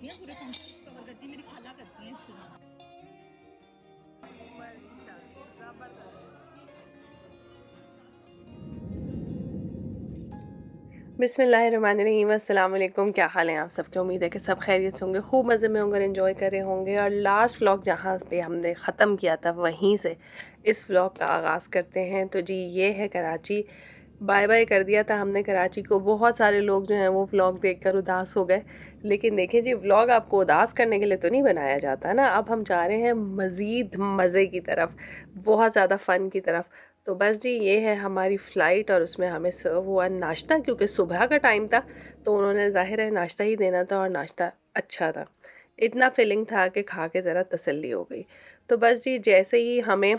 करती हैं, पूरे फंक्शन कवर करती हैं, मेरी खाला करती हैं इस तरह। बिस्मिल्लाहिर्रहमानिर्रहीम, अस्सलाम वालेकुम। क्या हाल है आप सबके? उम्मीद है कि सब खैरियत से होंगे, खूब मज़े में होंगे और एंजॉय कर रहे होंगे। और लास्ट व्लॉग जहाँ पे हमने ख़त्म किया था वहीं से इस व्लॉग का आगाज़ करते हैं। तो जी ये है कराची। बाय बाय कर दिया था हमने कराची को। बहुत सारे लोग जो हैं वो व्लॉग देखकर उदास हो गए, लेकिन देखें जी, व्लॉग आपको उदास करने के लिए तो नहीं बनाया जाता ना। अब हम जा रहे हैं मज़ीद मज़े की तरफ, बहुत ज़्यादा फ़न की तरफ। तो बस जी ये है हमारी फ़्लाइट और उसमें हमें सर्व हुआ नाश्ता, क्योंकि सुबह का टाइम था तो उन्होंने ज़ाहिर है नाश्ता ही देना था, और नाश्ता अच्छा था। इतना फिलिंग था कि खा के ज़रा तसल्ली हो गई। तो बस जी जैसे ही हमें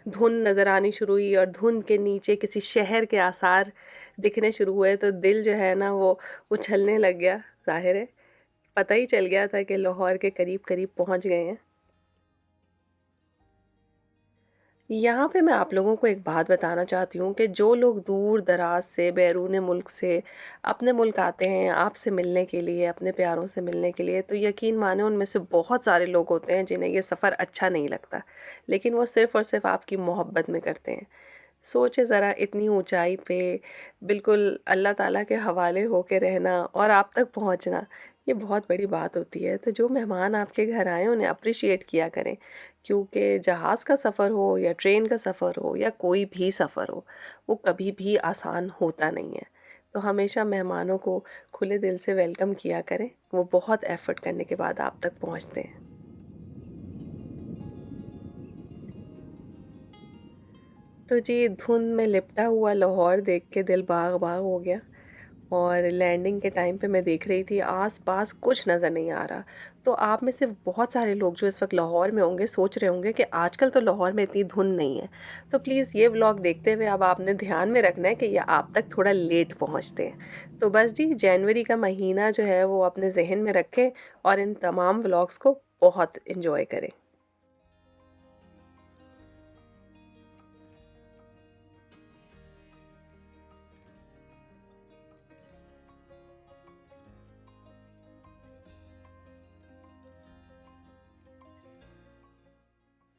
धुंध नज़र आनी शुरू हुई और धुंध के नीचे किसी शहर के आसार दिखने शुरू हुए, तो दिल जो है ना वो उछलने लग गया। ज़ाहिर है पता ही चल गया था कि लाहौर के करीब करीब पहुंच गए हैं। यहाँ पे मैं आप लोगों को एक बात बताना चाहती हूँ कि जो लोग दूर दराज से, बैरून मुल्क से अपने मुल्क आते हैं आपसे मिलने के लिए, अपने प्यारों से मिलने के लिए, तो यकीन माने उनमें से बहुत सारे लोग होते हैं जिन्हें ये सफ़र अच्छा नहीं लगता, लेकिन वो सिर्फ़ और सिर्फ आपकी मोहब्बत में करते हैं। सोचे ज़रा, इतनी ऊंचाई पे बिल्कुल अल्लाह ताला के हवाले होके रहना और आप तक पहुंचना, ये बहुत बड़ी बात होती है। तो जो मेहमान आपके घर आए उन्हें अप्रिशिएट किया करें, क्योंकि जहाज़ का सफ़र हो या ट्रेन का सफ़र हो या कोई भी सफ़र हो, वो कभी भी आसान होता नहीं है। तो हमेशा मेहमानों को खुले दिल से वेलकम किया करें, वो बहुत एफ़र्ट करने के बाद आप तक पहुंचते हैं। तो जी धुंध में लिपटा हुआ लाहौर देख के दिल बाग बाग हो गया। और लैंडिंग के टाइम पे मैं देख रही थी आस-पास कुछ नज़र नहीं आ रहा। तो आप में से बहुत सारे लोग जो इस वक्त लाहौर में होंगे सोच रहे होंगे कि आजकल तो लाहौर में इतनी धुंध नहीं है। तो प्लीज़ ये व्लॉग देखते हुए अब आपने ध्यान में रखना है कि ये आप तक थोड़ा लेट पहुंचते हैं। तो बस जी जनवरी का महीना जो है वो अपने जहन में रखें और इन तमाम व्लॉग्स को बहुत इंजॉय करें।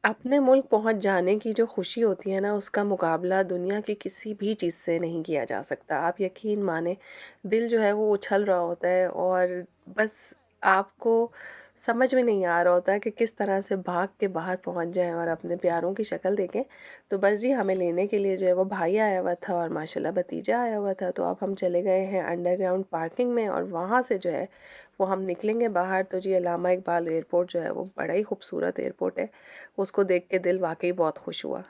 अपने मुल्क पहुंच जाने की जो खुशी होती है ना, उसका मुकाबला दुनिया की किसी भी चीज़ से नहीं किया जा सकता। आप यकीन माने, दिल जो है वो उछल रहा होता है और बस आपको समझ में नहीं आ रहा होता कि किस तरह से भाग के बाहर पहुंच जाएं और अपने प्यारों की शक्ल देखें। तो बस जी हमें लेने के लिए जो है वो भाई आया हुआ था और माशाल्लाह भतीजा आया हुआ था। तो अब हम चले गए हैं अंडरग्राउंड पार्किंग में और वहाँ से जो है वो हम निकलेंगे बाहर। तो जी अल्लामा इकबाल एयरपोर्ट जो है वो बड़ा ही खूबसूरत एयरपोर्ट है, उसको देख के दिल वाक़ई बहुत खुश हुआ।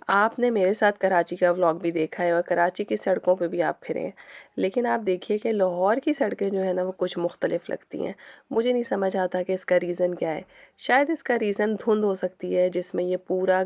आपने मेरे साथ कराची का व्लॉग भी देखा है और कराची की सड़कों पे भी आप फिरे हैं, लेकिन आप देखिए कि लाहौर की सड़कें जो है ना वो कुछ मुख्तलिफ लगती हैं। मुझे नहीं समझ आता कि इसका रीज़न क्या है। शायद इसका रीज़न धुंध हो सकती है जिसमें ये पूरा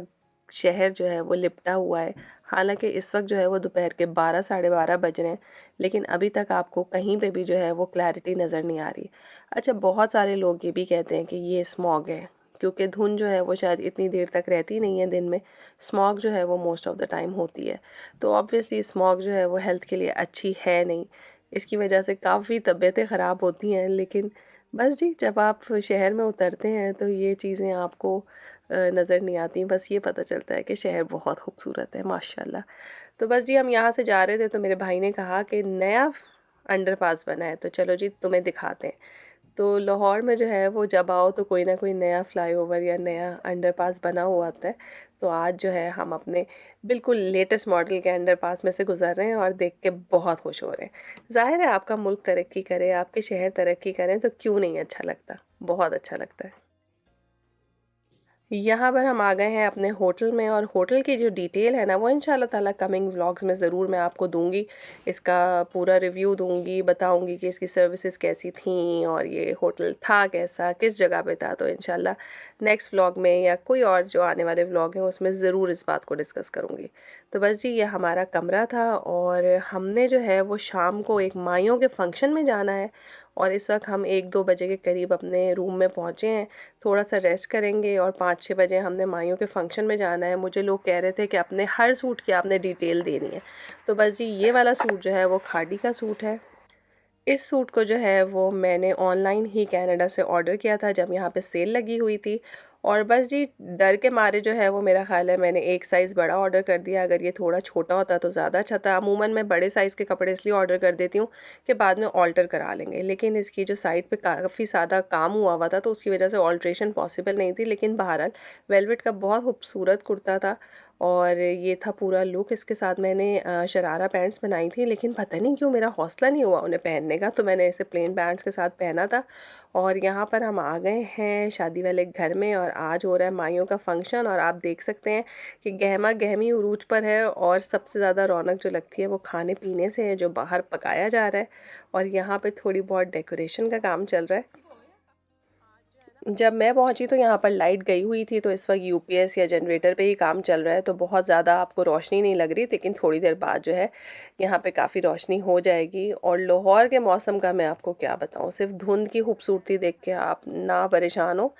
शहर जो है वो लिपटा हुआ है। हालांकि इस वक्त जो है वो दोपहर के 12 साढ़े 12 बज रहे हैं, लेकिन अभी तक आपको कहीं पे भी जो है वो क्लैरिटी नज़र नहीं आ रही। अच्छा, बहुत सारे लोग ये भी कहते हैं कि ये स्मॉग है, क्योंकि धुंध जो है वो शायद इतनी देर तक रहती नहीं है दिन में। स्मॉग जो है वो मोस्ट ऑफ़ द टाइम होती है। तो ऑब्वियसली स्मॉग जो है वो हेल्थ के लिए अच्छी है नहीं। इसकी वजह से काफ़ी तबीयतें ख़राब होती हैं। लेकिन बस जी जब आप शहर में उतरते हैं तो ये चीज़ें आपको नज़र नहीं आती। बस ये पता चलता है कि शहर बहुत खूबसूरत है माशाल्लाह। तो बस जी हम यहाँ से जा रहे थे तो मेरे भाई ने कहा कि नया अंडरपास बना है, तो चलो जी तुम्हें दिखाते हैं। तो लाहौर में जो है वो जब आओ तो कोई ना कोई नया फ्लाईओवर या नया अंडरपास बना हुआ होता है। तो आज जो है हम अपने बिल्कुल लेटेस्ट मॉडल के अंडरपास में से गुजर रहे हैं और देख के बहुत खुश हो रहे हैं। ज़ाहिर है आपका मुल्क तरक्की करे, आपके शहर तरक्की करें तो क्यों नहीं अच्छा लगता, बहुत अच्छा लगता है। यहाँ पर हम आ गए हैं अपने होटल में और होटल की जो डिटेल है ना वो इंशाल्लाह ताला कमिंग व्लॉग्स में ज़रूर मैं आपको दूंगी। इसका पूरा रिव्यू दूंगी, बताऊंगी कि इसकी सर्विसेज कैसी थी और ये होटल था कैसा, किस जगह पे था। तो इंशाल्लाह नेक्स्ट व्लॉग में या कोई और जो आने वाले व्लॉग हैं उसमें ज़रूर इस बात को डिस्कस करूँगी। तो बस जी ये हमारा कमरा था और हमने जो है वो शाम को एक माइयों के फंक्शन में जाना है और इस वक्त हम 1-2 बजे के करीब अपने रूम में पहुँचे हैं। थोड़ा सा रेस्ट करेंगे और 5-6 बजे हमने माइयों के फंक्शन में जाना है। मुझे लोग कह रहे थे कि अपने हर सूट की आपने डिटेल देनी है। तो बस जी ये वाला सूट जो है वो खादी का सूट है। इस सूट को जो है वो मैंने ऑनलाइन ही कनाडा से ऑर्डर किया था जब यहाँ पे सेल लगी हुई थी। और बस जी डर के मारे जो है वो मेरा ख़्याल है मैंने एक साइज़ बड़ा ऑर्डर कर दिया। अगर ये थोड़ा छोटा होता तो ज़्यादा अच्छा था। अमूमन मैं बड़े साइज़ के कपड़े इसलिए ऑर्डर कर देती हूँ कि बाद में ऑल्टर करा लेंगे, लेकिन इसकी जो साइड पे काफ़ी ज़्यादा काम हुआ था तो उसकी वजह से ऑल्ट्रेशन पॉसिबल नहीं थी। लेकिन बहरहाल वेलवेट का बहुत खूबसूरत कुर्ता था और ये था पूरा लुक। इसके साथ मैंने शरारा पैंट्स बनाई थी, लेकिन पता नहीं क्यों मेरा हौसला नहीं हुआ उन्हें पहनने का, तो मैंने इसे प्लेन पैंट्स के साथ पहना था। और यहाँ पर हम आ गए हैं शादी वाले घर में और आज हो रहा है माइयों का फंक्शन। और आप देख सकते हैं कि गहमा गहमी उरूज पर है और सबसे ज़्यादा रौनक जो लगती है वो खाने पीने से है जो बाहर पकाया जा रहा है। और यहाँ पे थोड़ी बहुत डेकोरेशन का काम चल रहा है। जब मैं पहुंची तो यहाँ पर लाइट गई हुई थी, तो इस वक्त यूपीएस या जनरेटर पे ही काम चल रहा है, तो बहुत ज़्यादा आपको रोशनी नहीं लग रही। लेकिन थोड़ी देर बाद जो है यहाँ पे काफ़ी रोशनी हो जाएगी। और लाहौर के मौसम का मैं आपको क्या बताऊँ, सिर्फ धुंध की खूबसूरती देख के आप ना परेशान हो।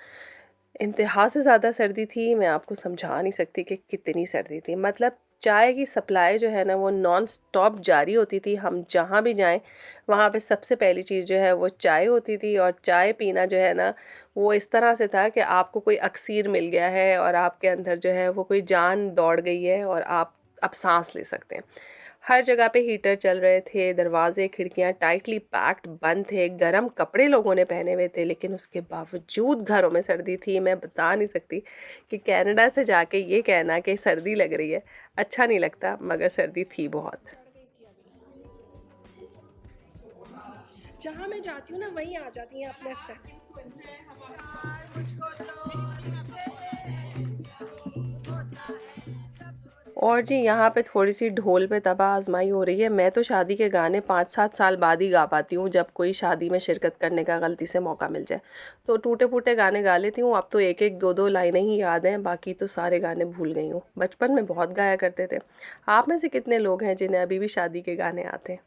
इंतहा से ज़्यादा सर्दी थी, मैं आपको समझा नहीं सकती कि कितनी सर्दी थी। मतलब चाय की सप्लाई जो है ना वो नॉन स्टॉप जारी होती थी। हम जहाँ भी जाएं वहाँ पे सबसे पहली चीज़ जो है वो चाय होती थी। और चाय पीना जो है ना वो इस तरह से था कि आपको कोई अक्सीर मिल गया है और आपके अंदर जो है वो कोई जान दौड़ गई है और आप अब सांस ले सकते हैं। हर जगह पे हीटर चल रहे थे, दरवाजे खिड़कियां टाइटली पैक्ड बंद थे, गरम कपड़े लोगों ने पहने हुए थे, लेकिन उसके बावजूद घरों में सर्दी थी। मैं बता नहीं सकती कि कनाडा से जाके ये कहना कि सर्दी लग रही है अच्छा नहीं लगता, मगर सर्दी थी बहुत। जहाँ मैं जाती हूँ ना वहीं आ जाती हैं अपने से। और जी यहाँ पे थोड़ी सी ढोल पे तबा आजमाई हो रही है। मैं तो शादी के गाने 5-7 साल बाद ही गा पाती हूँ, जब कोई शादी में शिरकत करने का गलती से मौका मिल जाए तो टूटे फूटे गाने गा लेती हूँ। अब तो एक एक दो दो लाइनें ही याद हैं, बाकी तो सारे गाने भूल गई हूँ। बचपन में बहुत गाया करते थे। आप में से कितने लोग हैं जिन्हें अभी भी शादी के गाने आते हैं?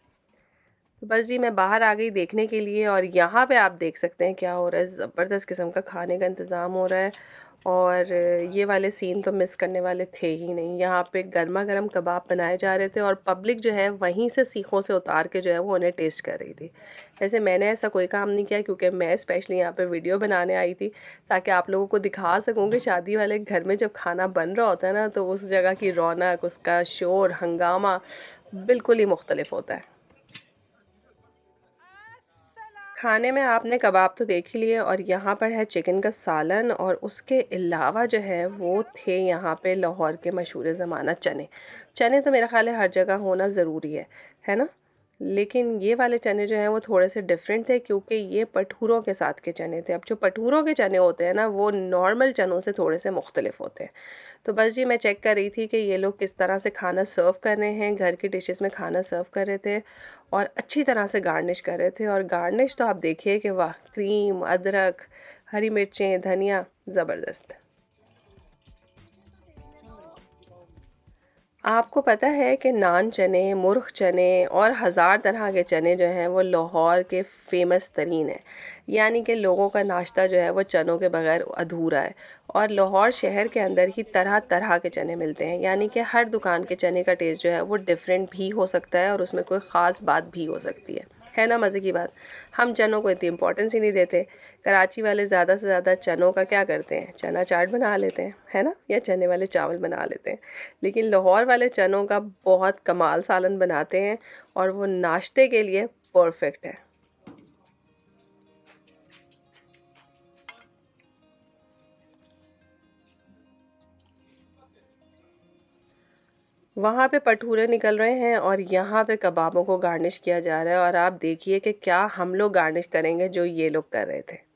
बस जी मैं बाहर आ गई देखने के लिए और यहाँ पे आप देख सकते हैं क्या हो रहा है। ज़बरदस्त किस्म का खाने का इंतज़ाम हो रहा है और ये वाले सीन तो मिस करने वाले थे ही नहीं। यहाँ पे गर्मा गर्म कबाब बनाए जा रहे थे और पब्लिक जो है वहीं से सीखों से उतार के जो है वो उन्हें टेस्ट कर रही थी। वैसे मैंने ऐसा कोई काम नहीं किया क्योंकि मैं स्पेशली यहाँ पे वीडियो बनाने आई थी ताकि आप लोगों को दिखा सकूँ कि शादी वाले घर में जब खाना बन रहा होता है ना तो उस जगह की रौनक, उसका शोर हंगामा बिल्कुल ही मुख्तलिफ होता है। खाने में आपने कबाब तो देख ही लिए और यहाँ पर है चिकन का सालन और उसके अलावा जो है वो थे यहाँ पे लाहौर के मशहूर ज़माना चने। चने तो मेरा ख़्याल है हर जगह होना ज़रूरी है ना। लेकिन ये वाले चने जो हैं वो थोड़े से डिफरेंट थे क्योंकि ये पठूरों के साथ के चने थे। अब जो पठूरों के चने होते हैं ना वो नॉर्मल चनों से थोड़े से मुख्तलिफ होते हैं। तो बस जी मैं चेक कर रही थी कि ये लोग किस तरह से खाना सर्व कर रहे हैं, घर की डिशेस में खाना सर्व कर रहे थे और अच्छी तरह से गार्निश कर रहे थे। और गार्निश तो आप देखिए कि वाह, क्रीम, अदरक, हरी मिर्चें, धनिया, ज़बरदस्त। आपको पता है कि नान चने, मुर्ख चने और हज़ार तरह के चने जो हैं वो लाहौर के फ़ेमस तरीन हैं। यानी कि लोगों का नाश्ता जो है वो चनों के बगैर अधूरा है। और लाहौर शहर के अंदर ही तरह तरह के चने मिलते हैं, यानी कि हर दुकान के चने का टेस्ट जो है वो डिफरेंट भी हो सकता है और उसमें कोई ख़ास बात भी हो सकती है ना मज़े की बात। हम चनों को इतनी इम्पोर्टेंस ही नहीं देते। कराची वाले ज़्यादा से ज़्यादा चनों का क्या करते हैं, चना चाट बना लेते हैं, है ना, या चने वाले चावल बना लेते हैं। लेकिन लाहौर वाले चनों का बहुत कमाल सालन बनाते हैं और वो नाश्ते के लिए परफेक्ट है। वहाँ पे पठूरे निकल रहे हैं और यहाँ पे कबाबों को गार्निश किया जा रहा है और आप देखिए कि क्या हम लोग गार्निश करेंगे जो ये लोग कर रहे थे।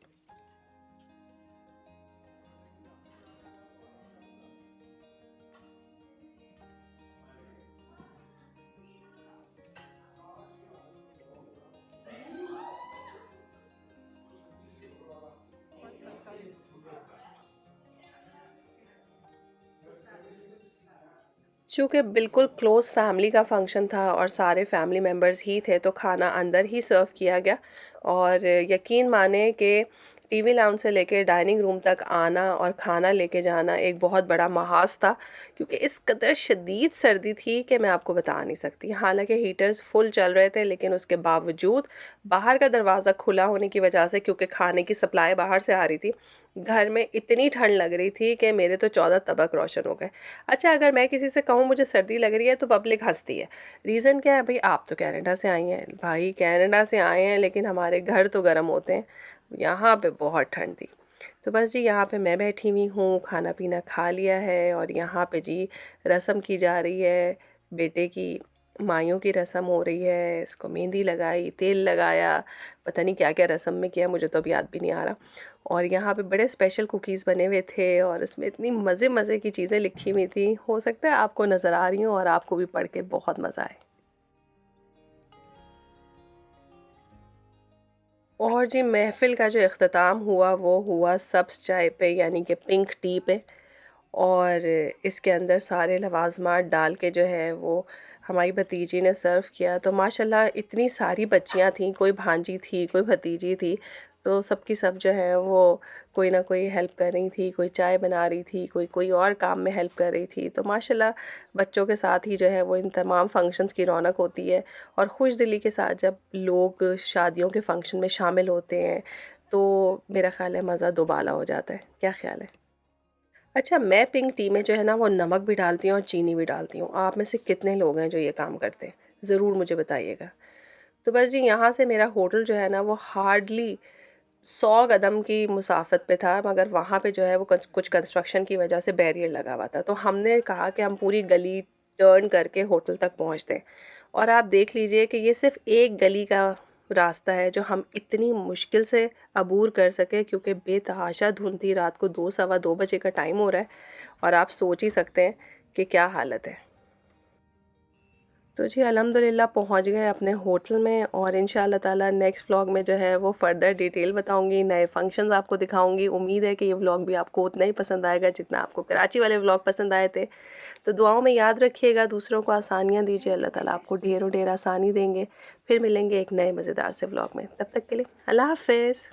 चूँकि बिल्कुल क्लोज़ फैमिली का फंक्शन था और सारे फैमिली मेम्बर्स ही थे, तो खाना अंदर ही सर्व किया गया। और यकीन माने कि टीवी लाउंज से लेके डाइनिंग रूम तक आना और खाना लेके जाना एक बहुत बड़ा महाज था, क्योंकि इस कदर शदीद सर्दी थी कि मैं आपको बता नहीं सकती। हालांकि हीटर्स फुल चल रहे थे, लेकिन उसके बावजूद बाहर का दरवाज़ा खुला होने की वजह से, क्योंकि खाने की सप्लाई बाहर से आ रही थी, घर में इतनी ठंड लग रही थी कि मेरे तो 14 तबक रोशन हो गए। अच्छा, अगर मैं किसी से कहूँ मुझे सर्दी लग रही है तो पब्लिक हंसती है। रीज़न क्या है? भाई आप तो कनाडा से आई हैं। भाई कनाडा से आए हैं, लेकिन हमारे घर तो गर्म होते हैं। यहाँ पे बहुत ठंड थी। तो बस जी, यहाँ पे मैं बैठी हुई हूँ, खाना पीना खा लिया है और यहाँ पे जी रस्म की जा रही है। बेटे की माइयों की रस्म हो रही है, इसको मेहंदी लगाई, तेल लगाया, पता नहीं क्या क्या रस्म में किया, मुझे तो अब याद भी नहीं आ रहा। और यहाँ पे बड़े स्पेशल कुकीज़ बने हुए थे और इसमें इतनी मज़े मज़े की चीज़ें लिखी हुई थी। हो सकता है आपको नज़र आ रही हूँ और आपको भी पढ़ के बहुत मज़ा आए। और जी, महफ़िल का जो इख्तिताम हुआ वो हुआ सब्ज़ चाय पे, यानी कि पिंक टी पे। और इसके अंदर सारे लवाज़मात डाल के जो है वो हमारी भतीजी ने सर्व किया। तो माशाल्लाह इतनी सारी बच्चियां थीं, कोई भांजी थी, कोई भतीजी थी, तो सबकी सब जो है वो कोई ना कोई हेल्प कर रही थी, कोई चाय बना रही थी, कोई कोई और काम में हेल्प कर रही थी। तो माशाल्लाह बच्चों के साथ ही जो है वो इन तमाम फंक्शंस की रौनक होती है। और खुश दिली के साथ जब लोग शादियों के फंक्शन में शामिल होते हैं, तो मेरा ख़्याल है मज़ा दोबाला हो जाता है। क्या ख़्याल है? अच्छा, मैं पिंक टी में जो है ना वो नमक भी डालती हूँ और चीनी भी डालती हूँ। आप में से कितने लोग हैं जो ये काम करते हैं? ज़रूर मुझे बताइएगा। तो बस जी, यहाँ से मेरा होटल जो है ना वो हार्डली 100 कदम की मुसाफत पे था, मगर वहाँ पे जो है वो कुछ कंस्ट्रक्शन की वजह से बैरियर लगा हुआ था। तो हमने कहा कि हम पूरी गली टर्न करके होटल तक पहुँचते हैं। और आप देख लीजिए कि ये सिर्फ़ एक गली का रास्ता है जो हम इतनी मुश्किल से अबूर कर सके, क्योंकि बेतहाशा धुंध थी। रात को 2 सवा 2 बजे का टाइम हो रहा है और आप सोच ही सकते हैं कि क्या हालत है। तो जी अल्हम्दुलिल्लाह पहुंच गए अपने होटल में, और इंशाअल्लाह ताला नेक्स्ट व्लॉग में जो है वो फ़र्दर डिटेल बताऊंगी, नए फंक्शंस आपको दिखाऊंगी। उम्मीद है कि ये व्लॉग भी आपको उतना ही पसंद आएगा जितना आपको कराची वाले व्लॉग पसंद आए थे। तो दुआओं में याद रखिएगा, दूसरों को आसानियाँ दीजिए, अल्लाह ताला आपको ढेरों ढेर आसानी देंगे। फिर मिलेंगे एक नए मज़ेदार से व्लॉग में, तब तक के लिए अल्लाह हाफ़िज़।